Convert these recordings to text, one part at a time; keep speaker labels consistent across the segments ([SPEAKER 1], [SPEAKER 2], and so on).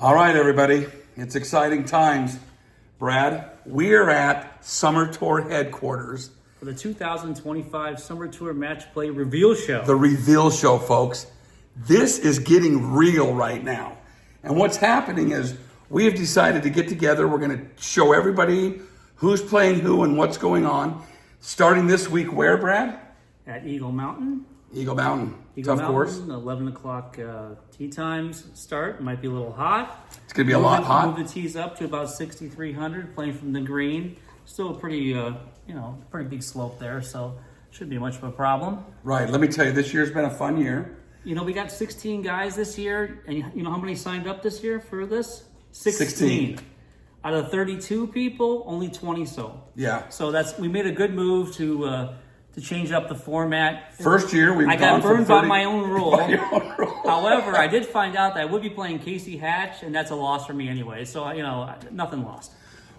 [SPEAKER 1] All right, everybody. It's exciting times. Brad, we're at Summer Tour headquarters.
[SPEAKER 2] For the 2025 Summer Tour Match Play Reveal Show.
[SPEAKER 1] The reveal show, folks. This is getting real right now. And what's happening is we have decided to get together. We're going to show everybody who's playing who and what's going on. Starting this week, where, Brad?
[SPEAKER 2] At Eagle Mountain.
[SPEAKER 1] Eagle Mountain.
[SPEAKER 2] Eagle
[SPEAKER 1] Tough
[SPEAKER 2] Mountain,
[SPEAKER 1] course.
[SPEAKER 2] 11 o'clock tee times start. Might be a little hot.
[SPEAKER 1] It's going to be a lot hot.
[SPEAKER 2] Move the tees up to about 6,300, playing from the green. Still a pretty, pretty big slope there, so shouldn't be much of a problem.
[SPEAKER 1] Right. Let me tell you, this year's been a fun year.
[SPEAKER 2] You know, we got 16 guys this year, and you know how many signed up this year for this?
[SPEAKER 1] 16.
[SPEAKER 2] Out of 32 people, only 20 so.
[SPEAKER 1] Yeah.
[SPEAKER 2] So we made a good move to change up the format.
[SPEAKER 1] First year,
[SPEAKER 2] I got burned by my own rule.
[SPEAKER 1] By your own rule.
[SPEAKER 2] However, I did find out that I would be playing Casey Hatch, and that's a loss for me anyway. So, nothing lost.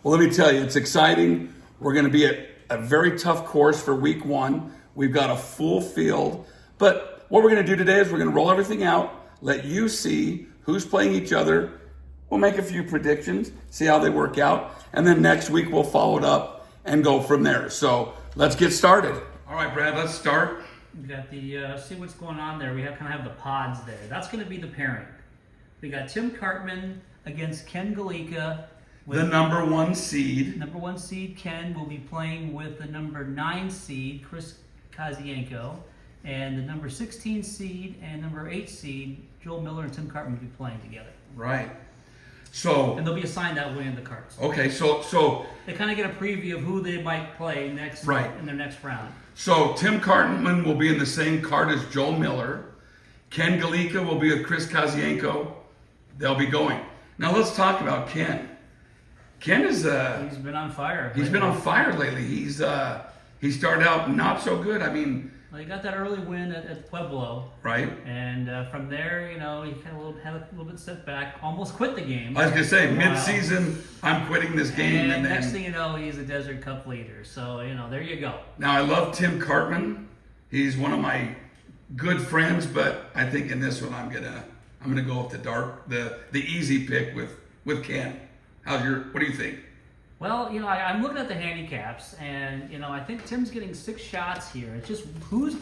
[SPEAKER 1] Well, let me tell you, it's exciting. We're going to be at a very tough course for week one. We've got a full field. But what we're going to do today is we're going to roll everything out, let you see who's playing each other. We'll make a few predictions, see how they work out. And then next week, we'll follow it up and go from there. So let's get started. All right, Brad, let's start.
[SPEAKER 2] We got the, see what's going on there. We kind of have the pods there. That's going to be the pairing. We got Tim Cartman against Ken Galika.
[SPEAKER 1] The number one seed.
[SPEAKER 2] Number one seed, Ken, will be playing with the number 9 seed, Chris Kazienko. And the number 16 seed and number 8 seed, Joel Miller and Tim Cartman will be playing together.
[SPEAKER 1] Right. So,
[SPEAKER 2] and they'll be assigned that way in the cards.
[SPEAKER 1] Okay, so
[SPEAKER 2] they kind of get a preview of who they might play next in their next round.
[SPEAKER 1] So Tim Cartman will be in the same card as Joel Miller. Ken Galika will be with Chris Kazienko. They'll be going. Now let's talk about Ken. Ken is
[SPEAKER 2] he's been on fire.
[SPEAKER 1] He's been on fire lately. He started out not so good. I mean,
[SPEAKER 2] well, he got that early win at Pueblo,
[SPEAKER 1] right?
[SPEAKER 2] And from there, he had a little bit setback. Almost quit the game.
[SPEAKER 1] I was gonna say mid-season, I'm quitting this game,
[SPEAKER 2] and next thing you know, he's a Desert Cup leader. So there you go.
[SPEAKER 1] Now I love Tim Cartman. He's one of my good friends, but I think in this one I'm gonna go with the easy pick with Ken. What do you think?
[SPEAKER 2] Well, I'm looking at the handicaps, and I think Tim's getting 6 shots here. It's just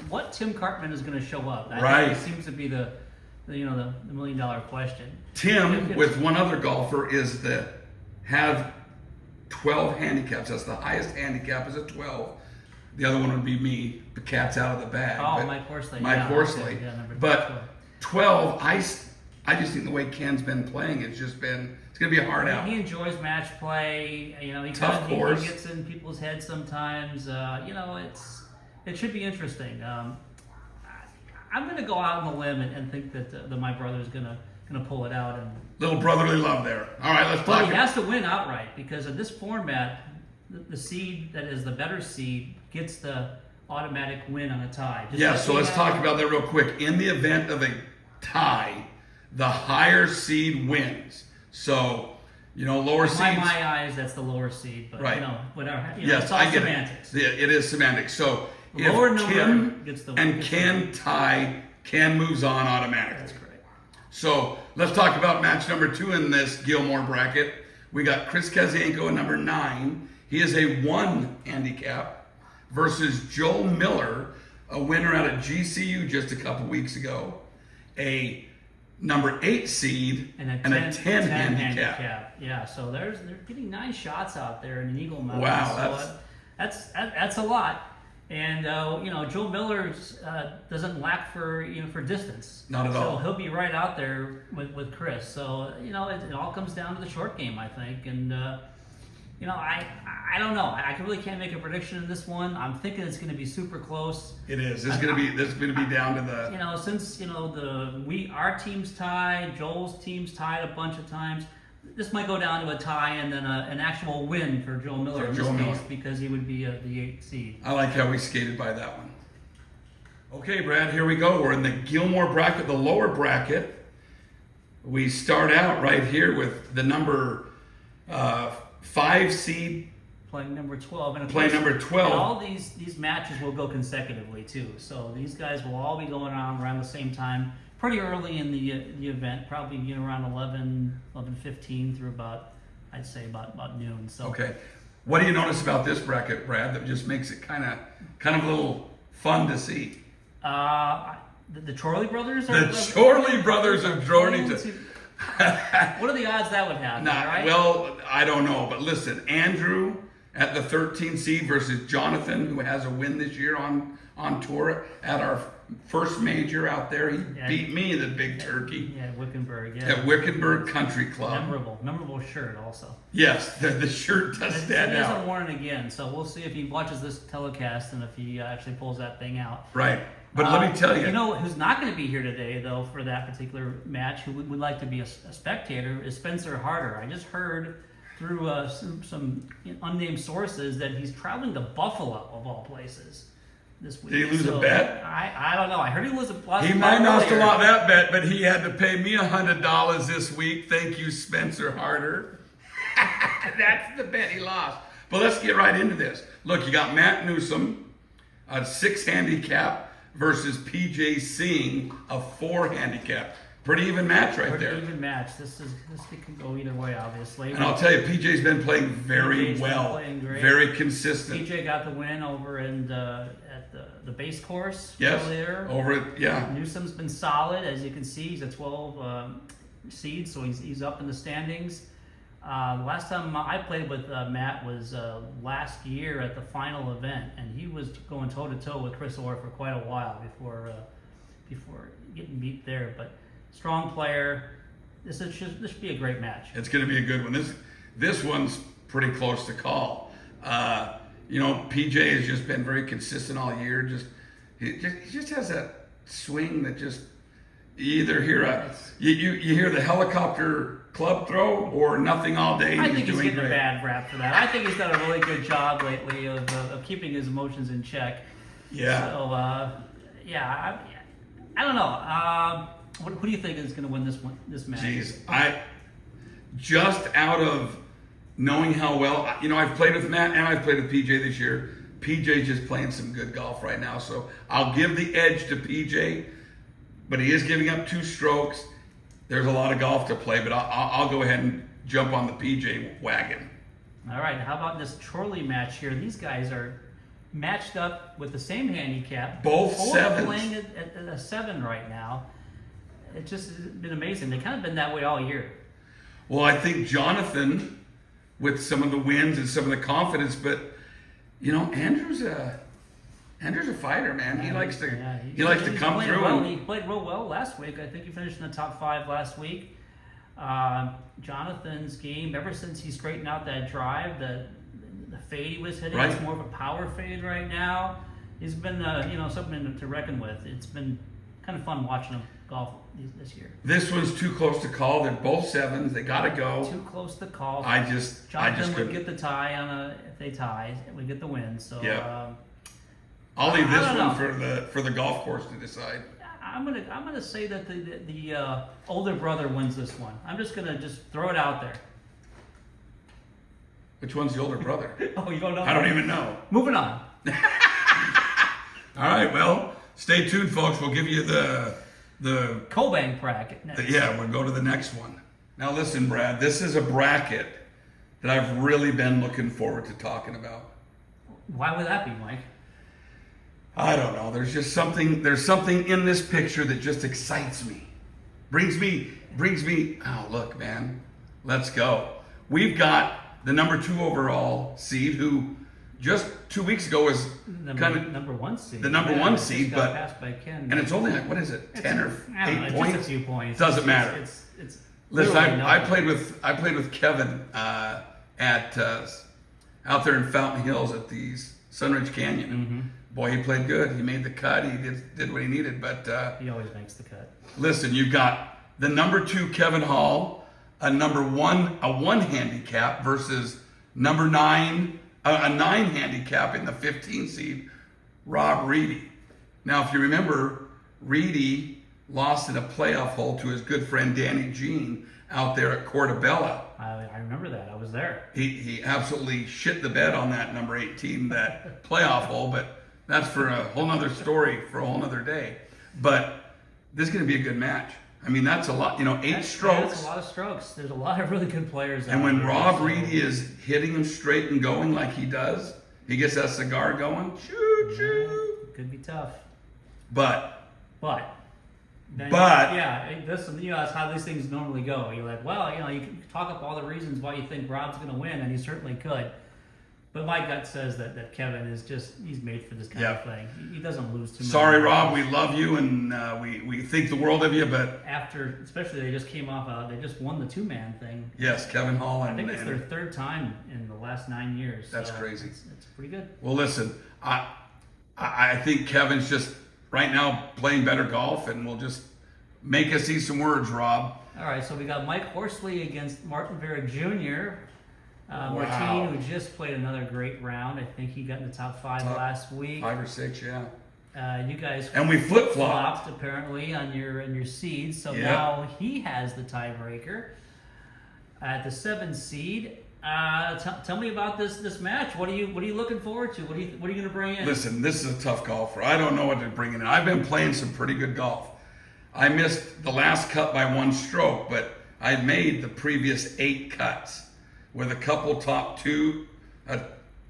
[SPEAKER 2] what Tim Cartman is going to show up. That seems to be the $1 million question.
[SPEAKER 1] Tim, with one other golfer, have 12 handicaps. That's the highest handicap is a 12. The other one would be me. The cat's out of the bag.
[SPEAKER 2] Oh, Mike Horsley.
[SPEAKER 1] Mike Horsley. Yeah, but 12, I just think the way Ken's been playing, it's going to be a hard out.
[SPEAKER 2] He enjoys match play. He gets in people's heads sometimes. It should be interesting. I'm going to go out on a limb and think that my brother's going to pull it out. And
[SPEAKER 1] little brotherly love there. All right, let's talk.
[SPEAKER 2] But he has to win outright because in this format, the seed that is the better seed gets the automatic win on a tie.
[SPEAKER 1] So let's talk about that real quick. In the event of a tie, the higher seed wins. So, lower seeds.
[SPEAKER 2] In my eyes, that's the lower seed, but whatever.
[SPEAKER 1] Yes,
[SPEAKER 2] it's all
[SPEAKER 1] I get
[SPEAKER 2] semantics.
[SPEAKER 1] It is semantics. So if
[SPEAKER 2] lower
[SPEAKER 1] Tim
[SPEAKER 2] gets the
[SPEAKER 1] and Ken tie, Ken moves on automatically.
[SPEAKER 2] That's correct.
[SPEAKER 1] So let's talk about match number 2 in this Gilmore bracket. We got Chris Kazienko at number 9. He is a 1 handicap versus Joel Miller, a winner out of GCU just a couple weeks ago. A number 8 seed and a 10 handicap.
[SPEAKER 2] Yeah, so they're getting 9 shots out there in Eagle Mountain.
[SPEAKER 1] Wow,
[SPEAKER 2] that's a lot. And Joel Miller doesn't lack for distance.
[SPEAKER 1] Not at all.
[SPEAKER 2] So he'll be right out there with Chris. So it all comes down to the short game, I think. And I don't know. I really can't make a prediction in this one. I'm thinking it's going to be super close.
[SPEAKER 1] It is. This is going to be down to the.
[SPEAKER 2] Since our team's tied, Joel's team's tied a bunch of times. This might go down to a tie and then an actual win for Joel Miller in this case because he would be the 8th seed.
[SPEAKER 1] I like how we skated by that one. Okay, Brad. Here we go. We're in the Gilmore bracket, the lower bracket. We start out right here with the number 5 seed
[SPEAKER 2] playing number 12. And of
[SPEAKER 1] Playing
[SPEAKER 2] course,
[SPEAKER 1] number 12.
[SPEAKER 2] and all these matches will go consecutively too. So these guys will all be going on around the same time, pretty early in the event, probably around 11:15 through about, I'd say about noon. So
[SPEAKER 1] Okay. What do you notice about this bracket, Brad, that just makes it kind of a little fun to see?
[SPEAKER 2] The Chorley brothers.
[SPEAKER 1] The Chorley brothers of Jordanton.
[SPEAKER 2] What are the odds that would happen? Right?
[SPEAKER 1] Well, I don't know, but listen, Andrew at the 13th seed versus Jonathan, who has a win this year on tour at our first major out there. He beat me, the big turkey.
[SPEAKER 2] Yeah, Wickenburg. Yeah.
[SPEAKER 1] At Wickenburg Country Club.
[SPEAKER 2] Memorable shirt also.
[SPEAKER 1] Yes, the shirt does stand
[SPEAKER 2] He
[SPEAKER 1] out.
[SPEAKER 2] hasn't worn it again, so we'll see if he watches this telecast and if he actually pulls that thing out.
[SPEAKER 1] Right. But let me tell you.
[SPEAKER 2] You know who's not going to be here today, though, for that particular match, who would like to be a spectator, is Spencer Harder. I just heard through some unnamed sources that he's traveling to Buffalo, of all places, this week.
[SPEAKER 1] Did he lose a bet?
[SPEAKER 2] I don't know. I heard he lost
[SPEAKER 1] He might not have lost that bet, but he had to pay me $100 this week. Thank you, Spencer Harder. That's the bet he lost. But let's get right into this. Look, you got Matt Newsom, a 6 handicap, versus PJ Singh, a 4 handicap. Pretty even match right there.
[SPEAKER 2] Even match. This could go either way, obviously.
[SPEAKER 1] And I'll tell you, PJ's been playing very
[SPEAKER 2] PJ's
[SPEAKER 1] well,
[SPEAKER 2] been playing great.
[SPEAKER 1] very consistent.
[SPEAKER 2] PJ got the win over at the base course
[SPEAKER 1] Yes,
[SPEAKER 2] earlier.
[SPEAKER 1] over it, yeah.
[SPEAKER 2] Newsom's been solid, as you can see. He's a 12 seed, so he's up in the standings. The last time I played with Matt was last year at the final event, and he was going toe-to-toe with Chris Orr for quite a while before getting beat there. But strong player. This should be a great match.
[SPEAKER 1] It's going to be a good one. This one's pretty close to call. PJ has just been very consistent all year. He just has that swing that just you either hear you hear the helicopter club throw or nothing all day.
[SPEAKER 2] I think he's getting
[SPEAKER 1] great.
[SPEAKER 2] a bad rap for that. I think he's done a really good job lately of keeping his emotions in check.
[SPEAKER 1] Yeah.
[SPEAKER 2] So I don't know. Who do you think is going to win this match?
[SPEAKER 1] Jeez, I just out of knowing how well I've played with Matt and I've played with PJ this year. PJ's just playing some good golf right now, so I'll give the edge to PJ. But he is giving up 2 strokes. There's a lot of golf to play, but I'll go ahead and jump on the PJ wagon.
[SPEAKER 2] All right, how about this Chorley match here? These guys are matched up with the same handicap.
[SPEAKER 1] Both sevens.
[SPEAKER 2] Playing at a 7 right now. It's just been amazing. They've kind of been that way all year.
[SPEAKER 1] Well, I think Jonathan, with some of the wins and some of the confidence, but Andrew's a fighter, man. He likes to come through.
[SPEAKER 2] Well. He played real well last week. I think he finished in the top 5 last week. Jonathan's game, ever since he straightened out that drive, the fade he was hitting,
[SPEAKER 1] right.
[SPEAKER 2] It's more of a power fade right now. He's been something to reckon with. It's been kind of fun watching him golf this year.
[SPEAKER 1] This one's too close to call. They're both 7s. They got to go.
[SPEAKER 2] Too close to call.
[SPEAKER 1] Jonathan
[SPEAKER 2] would get the tie if they tie. We get the win. So
[SPEAKER 1] yeah. I'll leave this one for the golf course to decide.
[SPEAKER 2] I'm gonna say that the older brother wins this one. I'm just gonna throw it out there.
[SPEAKER 1] Which one's the older brother?
[SPEAKER 2] Oh, you don't know?
[SPEAKER 1] I don't even know.
[SPEAKER 2] Moving on.
[SPEAKER 1] All right, well, stay tuned, folks. We'll give you the
[SPEAKER 2] Cobank bracket next.
[SPEAKER 1] We'll go to the next one. Now listen, Brad, this is a bracket that I've really been looking forward to talking about.
[SPEAKER 2] Why would that be, Mike?
[SPEAKER 1] I don't know. There's something in this picture that just excites me. Brings me, oh, look, man. Let's go. We've got the number 2 overall seed who just 2 weeks ago was
[SPEAKER 2] number 1 seed.
[SPEAKER 1] The number 1 seed,
[SPEAKER 2] got passed by Ken.
[SPEAKER 1] And it's only what is it? 10 or 8 points?
[SPEAKER 2] Just a few points.
[SPEAKER 1] Doesn't matter.
[SPEAKER 2] It's
[SPEAKER 1] listen, I played with Kevin at out there in Fountain Hills at the Sunridge Canyon.
[SPEAKER 2] Mm-hmm.
[SPEAKER 1] Boy, he played good. He made the cut. He did what he needed. But
[SPEAKER 2] he always makes the cut.
[SPEAKER 1] Listen, you've got the number 2 Kevin Hall, a 1 handicap versus number 9, a 9 handicap in the 15 seed, Rob Reedy. Now, if you remember, Reedy lost in a playoff hole to his good friend Danny Jean out there at Cortabella.
[SPEAKER 2] I remember that. I was there.
[SPEAKER 1] He absolutely shit the bed on that number 18, that playoff hole, but that's for a whole nother story for a whole nother day. But this is going to be a good match. I mean, that's a lot, 8 strokes.
[SPEAKER 2] That's a lot of strokes. There's a lot of really good players out
[SPEAKER 1] And when
[SPEAKER 2] there,
[SPEAKER 1] Rob Reedy is hitting him straight and going like he does, he gets that cigar going. Choo choo.
[SPEAKER 2] Could be tough.
[SPEAKER 1] But
[SPEAKER 2] yeah, listen, that's how these things normally go. You're like, well, you can talk up all the reasons why you think Rob's going to win, and he certainly could. But my gut says that Kevin is he's made for this kind of thing. He doesn't lose too much.
[SPEAKER 1] Sorry, Rob, we love you and we think the world of you, but
[SPEAKER 2] especially they just came off, they just won the 2-man thing.
[SPEAKER 1] Yes, Kevin Hall.
[SPEAKER 2] I think it's their 3rd time in the last 9 years.
[SPEAKER 1] That's crazy.
[SPEAKER 2] It's pretty good.
[SPEAKER 1] Well, listen, I think Kevin's just right now playing better golf, and will just make us see some words, Rob.
[SPEAKER 2] All right, so we got Mike Horsley against Martin Vera Jr.
[SPEAKER 1] Wow.
[SPEAKER 2] Martin, who just played another great round. I think he got in the top 5 last week.
[SPEAKER 1] 5 or 6, yeah.
[SPEAKER 2] You guys
[SPEAKER 1] and we flip-flopped
[SPEAKER 2] apparently on your seeds, so
[SPEAKER 1] yeah.
[SPEAKER 2] now he has the tiebreaker at the 7 seed. Tell me about this match. What are you looking forward to? What are you going to bring in?
[SPEAKER 1] Listen, this is a tough golfer. I don't know what to bring in. I've been playing some pretty good golf. I missed the last cut by 1 stroke, but I made the previous 8 cuts with a couple top 2, a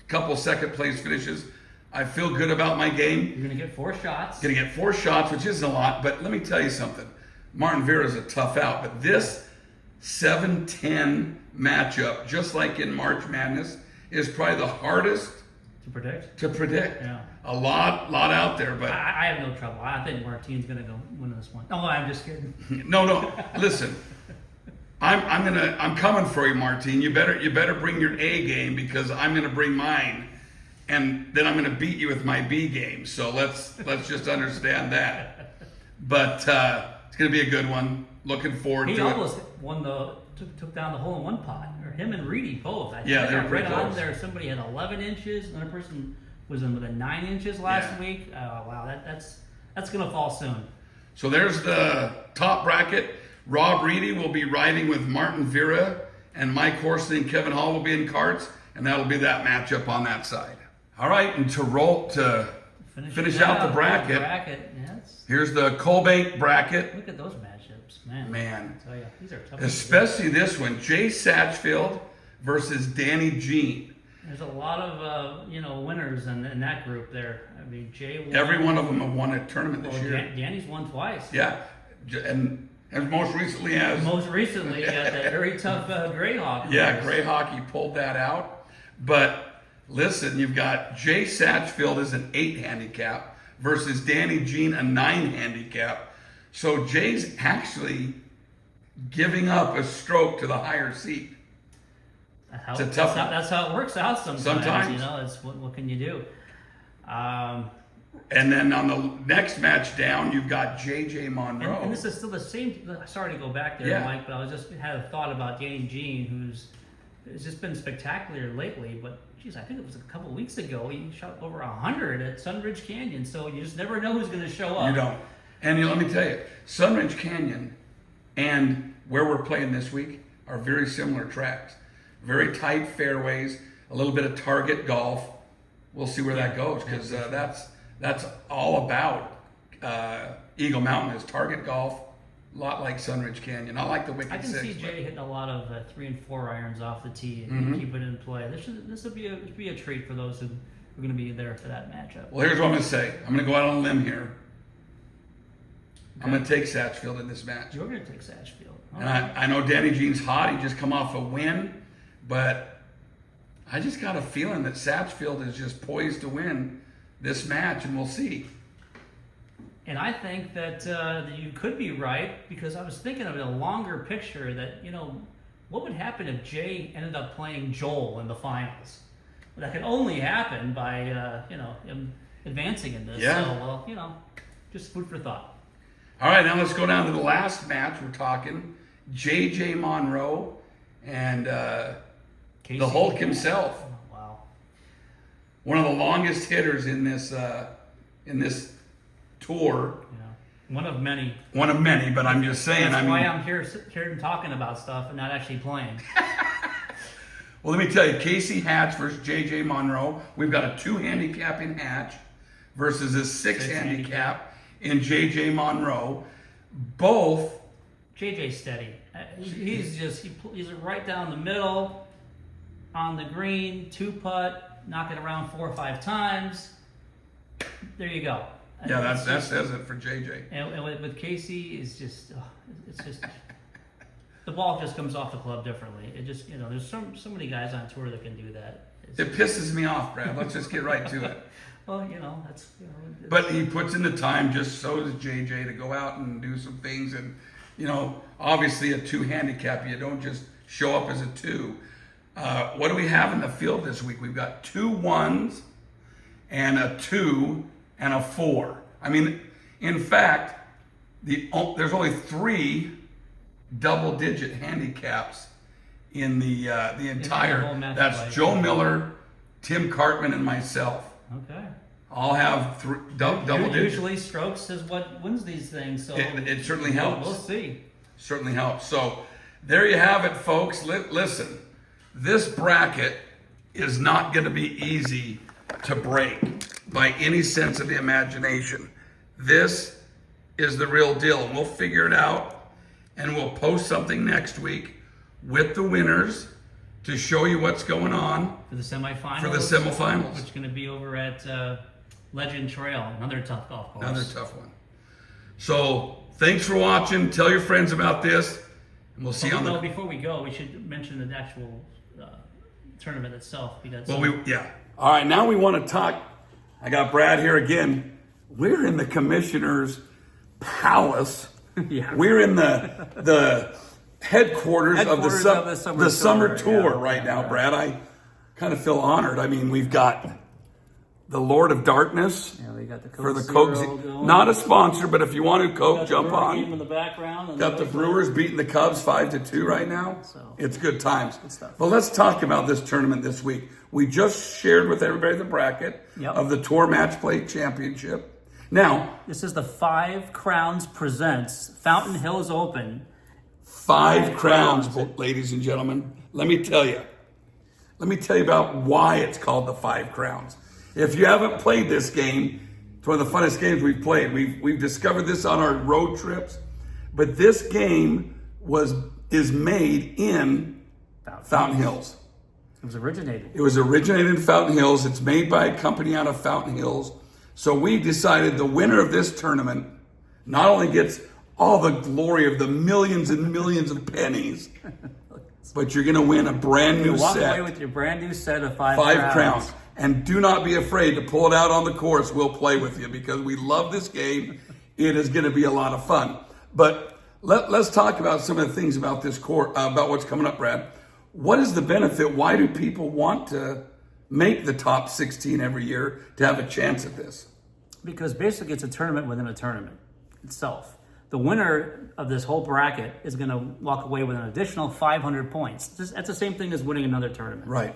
[SPEAKER 1] couple second place finishes. I feel good about my game.
[SPEAKER 2] You're going to get 4 shots.
[SPEAKER 1] Going to get 4 shots, which isn't a lot, but let me tell you something. Martin Vera is a tough out, but this 7-10 matchup, just like in March Madness, is probably the hardest
[SPEAKER 2] to predict.
[SPEAKER 1] Yeah. A lot out there, but
[SPEAKER 2] I have no trouble. I think Martin's going to go win this one. Oh, I'm just kidding.
[SPEAKER 1] No. Listen, I'm coming for you, Martin. You better bring your A game, because I'm gonna bring mine, and then I'm gonna beat you with my B game. So let's just understand that. But it's gonna be a good one. Looking forward to it.
[SPEAKER 2] He almost won took down the hole-in-one pot, or him and Reedy both. I
[SPEAKER 1] they were
[SPEAKER 2] read
[SPEAKER 1] pretty close.
[SPEAKER 2] on there somebody had 11 inches, another person was in within 9 inches last week. Wow, that's gonna fall soon.
[SPEAKER 1] So there's the top bracket. Rob Reedy will be riding with Martin Vera, and Mike Horsley and Kevin Hall will be in carts, and that'll be that matchup on that side. All right, and to finish out the bracket, here's the Colbait bracket.
[SPEAKER 2] Look at those matchups, man.
[SPEAKER 1] Man,
[SPEAKER 2] I tell you, these are tough.
[SPEAKER 1] Especially this one, Jay Satchfield versus Danny Jean.
[SPEAKER 2] There's a lot of winners in that group there. I mean, Jay won.
[SPEAKER 1] Every one of them have won a tournament this year.
[SPEAKER 2] Danny's won twice.
[SPEAKER 1] Yeah, and most recently
[SPEAKER 2] you got that very tough Greyhawk.
[SPEAKER 1] Yeah, Greyhawk, he pulled that out. But listen, you've got Jay Satchfield as an 8 handicap versus Danny Jean, a 9 handicap. So Jay's actually giving up a stroke to the higher seed. That's
[SPEAKER 2] how it works out sometimes. It's what can you do?
[SPEAKER 1] And then on the next match down, you've got J.J. Monroe.
[SPEAKER 2] And this is still the same. Sorry to go back there, Mike, but I had a thought about Danny Jean, who's just been spectacular lately. But geez, I think it was a couple weeks ago he shot over 100 at Sunridge Canyon. So you just never know who's going to show up.
[SPEAKER 1] You don't. And let me tell you, Sunridge Canyon and where we're playing this week are very similar tracks. Very tight fairways, a little bit of target golf. We'll see where that goes, because that's all about Eagle Mountain is target golf, a lot like Sunridge Canyon. I like the Wicked Six.
[SPEAKER 2] I can see Jay hitting a lot of 3 and 4 irons off the tee and keep it in play. This will be a treat for those who are going to be there for that matchup.
[SPEAKER 1] Well, here's what I'm going to say. I'm going to go out on a limb here. Okay. I'm going to take Satchfield in this match.
[SPEAKER 2] You're going to take Satchfield.
[SPEAKER 1] And I know Danny Jean's hot. He just come off a win, but I just got a feeling that Satchfield is just poised to win this match, and we'll see.
[SPEAKER 2] And I think that you could be right, because I was thinking of a longer picture that, what would happen if Jay ended up playing Joel in the finals? That could only happen by, him advancing in this.
[SPEAKER 1] Yeah.
[SPEAKER 2] So, just food for thought.
[SPEAKER 1] All right, now let's go down to the last match. We're talking J.J. Monroe and the Hulk himself.
[SPEAKER 2] Oh, wow.
[SPEAKER 1] One of the longest hitters in this tour.
[SPEAKER 2] Yeah. One of many.
[SPEAKER 1] One of many, but I'm just saying.
[SPEAKER 2] That's why I'm here talking about stuff and not actually playing.
[SPEAKER 1] Well, let me tell you, Casey Hatch versus J.J. Monroe. We've got a 2-handicapping Hatch versus a 6-handicap in J.J. Monroe. Both.
[SPEAKER 2] JJ's steady. He's right down the middle, on the green, 2-putt, knock it around 4 or 5 times. There you go.
[SPEAKER 1] Yeah, that says it for JJ.
[SPEAKER 2] And with Casey, it's just the ball just comes off the club differently. It just, there's so many guys on tour that can do that.
[SPEAKER 1] It pisses me off, Brad. Let's just get right to it.
[SPEAKER 2] Well, that's.
[SPEAKER 1] But he puts in the time, just so does JJ, to go out and do some things. And, obviously a 2-handicap, you don't just show up as a 2. What do we have in the field this week? We've got 2 1s and a 2 and a 4. I mean, in fact, there's only 3 double-digit handicaps in the entire. That's Joe Miller, Tim Cartman, and myself.
[SPEAKER 2] Okay.
[SPEAKER 1] All have double digits.
[SPEAKER 2] Usually strokes is what wins these things, so
[SPEAKER 1] it certainly helps.
[SPEAKER 2] We'll see.
[SPEAKER 1] Certainly helps. So there you have it, folks. Listen, this bracket is not going to be easy to break by any sense of the imagination. This is the real deal, and we'll figure it out, and we'll post something next week with the winners to show you what's going on
[SPEAKER 2] for the semifinals.
[SPEAKER 1] Which
[SPEAKER 2] is going to be over at Legend Trail, another tough golf course.
[SPEAKER 1] Another tough one. So thanks for watching. Tell your friends about this, and we'll see you on the.
[SPEAKER 2] Before we go, we should mention the actual tournament itself because.
[SPEAKER 1] Well, All right, now we want to talk. I got Brad here again. We're in the commissioner's palace.
[SPEAKER 2] Yeah.
[SPEAKER 1] We're in the headquarters of the summer tour right now, Brad. I kind of feel honored. I mean, we've got the Lord of Darkness.
[SPEAKER 2] Yeah, we got the Coke
[SPEAKER 1] for the
[SPEAKER 2] Zero
[SPEAKER 1] Coke.
[SPEAKER 2] Going.
[SPEAKER 1] Not a sponsor, but if you want to Coke, jump on.
[SPEAKER 2] Game in the background.
[SPEAKER 1] Got the Brewers beating the Cubs 5-2 right now.
[SPEAKER 2] So,
[SPEAKER 1] it's good times.
[SPEAKER 2] Good stuff.
[SPEAKER 1] But let's talk about this tournament this week. We just shared with everybody the bracket of the Tour Match Play Championship. Now,
[SPEAKER 2] this is the 5 Crowns Presents Fountain Hills Open.
[SPEAKER 1] 5 crowns, ladies and gentlemen. Let me tell you about why it's called the 5 Crowns. If you haven't played this game, it's one of the funnest games we've played. We've discovered this on our road trips, but this game is made in Fountain Hills.
[SPEAKER 2] It was originated
[SPEAKER 1] in Fountain Hills. It's made by a company out of Fountain Hills. So we decided the winner of this tournament not only gets all the glory of the millions and millions of pennies, but you're going to win a brand new
[SPEAKER 2] walk
[SPEAKER 1] set.
[SPEAKER 2] Away with your brand new set of 5
[SPEAKER 1] crowns. And do not be afraid to pull it out on the course. We'll play with you because we love this game. It is going to be a lot of fun. But let's talk about some of the things about this course, about what's coming up, Brad. What is the benefit? Why do people want to make the top 16 every year to have a chance at this?
[SPEAKER 2] Because basically it's a tournament within a tournament itself. The winner of this whole bracket is going to walk away with an additional 500 points. That's the same thing as winning another tournament.
[SPEAKER 1] Right.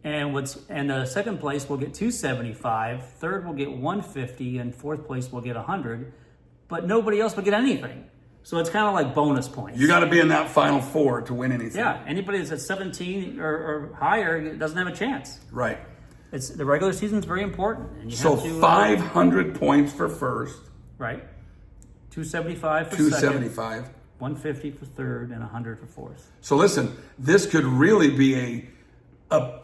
[SPEAKER 2] And the second place will get 275, third will get 150, and fourth place will get 100. But nobody else will get anything. So it's kind of like bonus points.
[SPEAKER 1] You got to be in that final 4 to win anything.
[SPEAKER 2] Yeah, anybody that's at 17 or higher doesn't have a chance.
[SPEAKER 1] Right.
[SPEAKER 2] The regular season is very important. And you
[SPEAKER 1] so
[SPEAKER 2] have to,
[SPEAKER 1] 500 points for first.
[SPEAKER 2] Right. 275 for
[SPEAKER 1] 275.
[SPEAKER 2] second. 150 for third and 100 for fourth.
[SPEAKER 1] So listen, this could really be a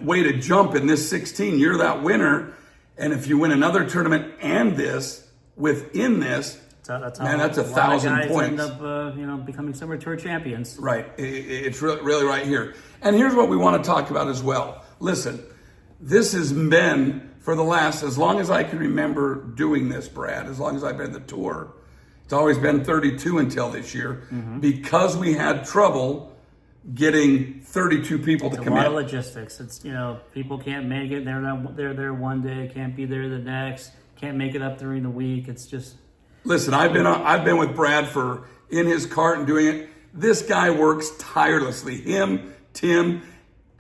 [SPEAKER 1] way to jump in this 16. You're that winner, and if you win another tournament and this within this,
[SPEAKER 2] that's
[SPEAKER 1] 1,000 points.
[SPEAKER 2] End up, becoming summer tour champions.
[SPEAKER 1] Right. It's really right here. And here's what we want to talk about as well. Listen, this has been for the last, as long as I can remember doing this, Brad, as long as I've been the tour, it's always been 32 until this year, because we had trouble getting 32 people to commit.
[SPEAKER 2] It's a lot of logistics. It's, people can't make it. They're there one day, can't be there the next, can't make it up during the week. It's just.
[SPEAKER 1] Listen, I've been with Brad in his cart and doing it. This guy works tirelessly. Him, Tim,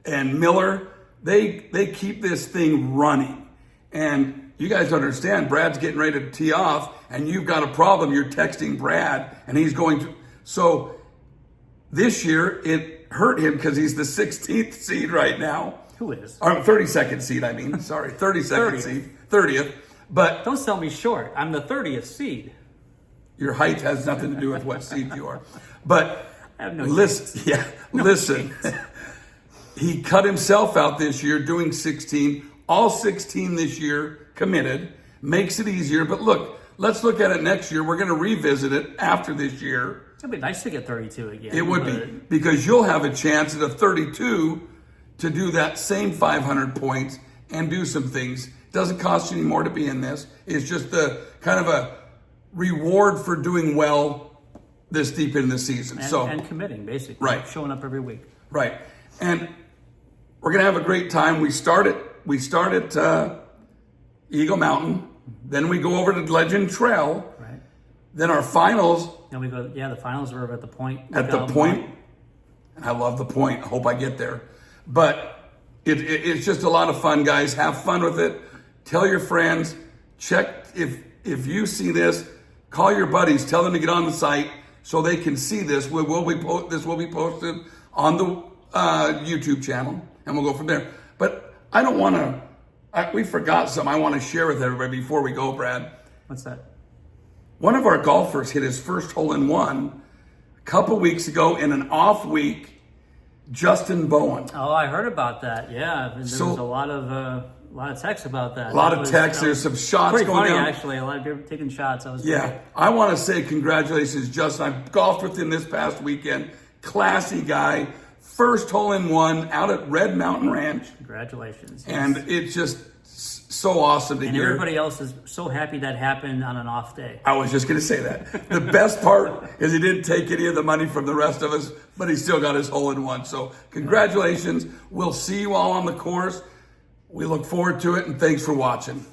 [SPEAKER 1] and Miller, they keep this thing running. And you guys understand, Brad's getting ready to tee off, and you've got a problem. You're texting Brad, and he's going to. So this year, it hurt him because he's the 16th seed right now.
[SPEAKER 2] Who is?
[SPEAKER 1] Or 32nd seed, I mean. Sorry, 32nd
[SPEAKER 2] 30th.
[SPEAKER 1] seed. 30th. But
[SPEAKER 2] Don't sell me short. I'm the 30th seed.
[SPEAKER 1] your height has nothing to do with what seed you are. But
[SPEAKER 2] I have no
[SPEAKER 1] listen, listen. He cut himself out this year doing 16. All 16 this year committed. Makes it easier. But look, let's look at it next year. We're going to revisit it after this year.
[SPEAKER 2] It'd be nice to get 32 again.
[SPEAKER 1] It would be, because you'll have a chance at a 32 to do that same 500 points and do some things. It doesn't cost you any more to be in this. It's just the kind of a reward for doing well this deep in the season.
[SPEAKER 2] And committing, basically.
[SPEAKER 1] Right.
[SPEAKER 2] Showing up every week.
[SPEAKER 1] Right. And we're going to have a great time. We start at Eagle Mountain. Then we go over to Legend Trail.
[SPEAKER 2] Right.
[SPEAKER 1] Then our finals.
[SPEAKER 2] Then we go, the finals are at the Point.
[SPEAKER 1] At the Point. And I love the Point. I hope I get there. But it's just a lot of fun, guys. Have fun with it. Tell your friends. Check if you see this. Call your buddies. Tell them to get on the site so they can see this. This will be posted on the YouTube channel, and we'll go from there. But I don't want to. We forgot something I want to share with everybody before we go, Brad.
[SPEAKER 2] What's that?
[SPEAKER 1] One of our golfers hit his first hole-in-one a couple weeks ago in an off week. Justin Bowen.
[SPEAKER 2] Oh, I heard about that. Yeah, there was a lot of texts about that.
[SPEAKER 1] A lot of texts. There's some shots
[SPEAKER 2] pretty
[SPEAKER 1] going
[SPEAKER 2] funny,
[SPEAKER 1] down.
[SPEAKER 2] actually. A lot of people taking shots.
[SPEAKER 1] I want to say congratulations, Justin. I golfed with him this past weekend. Classy guy. First hole-in-one out at Red Mountain Ranch.
[SPEAKER 2] Congratulations.
[SPEAKER 1] And it's just so awesome to hear.
[SPEAKER 2] And everybody else is so happy that happened on an off day.
[SPEAKER 1] I was just going to say that. The best part is he didn't take any of the money from the rest of us, but he still got his hole-in-one. So congratulations. We'll see you all on the course. We look forward to it, and thanks for watching.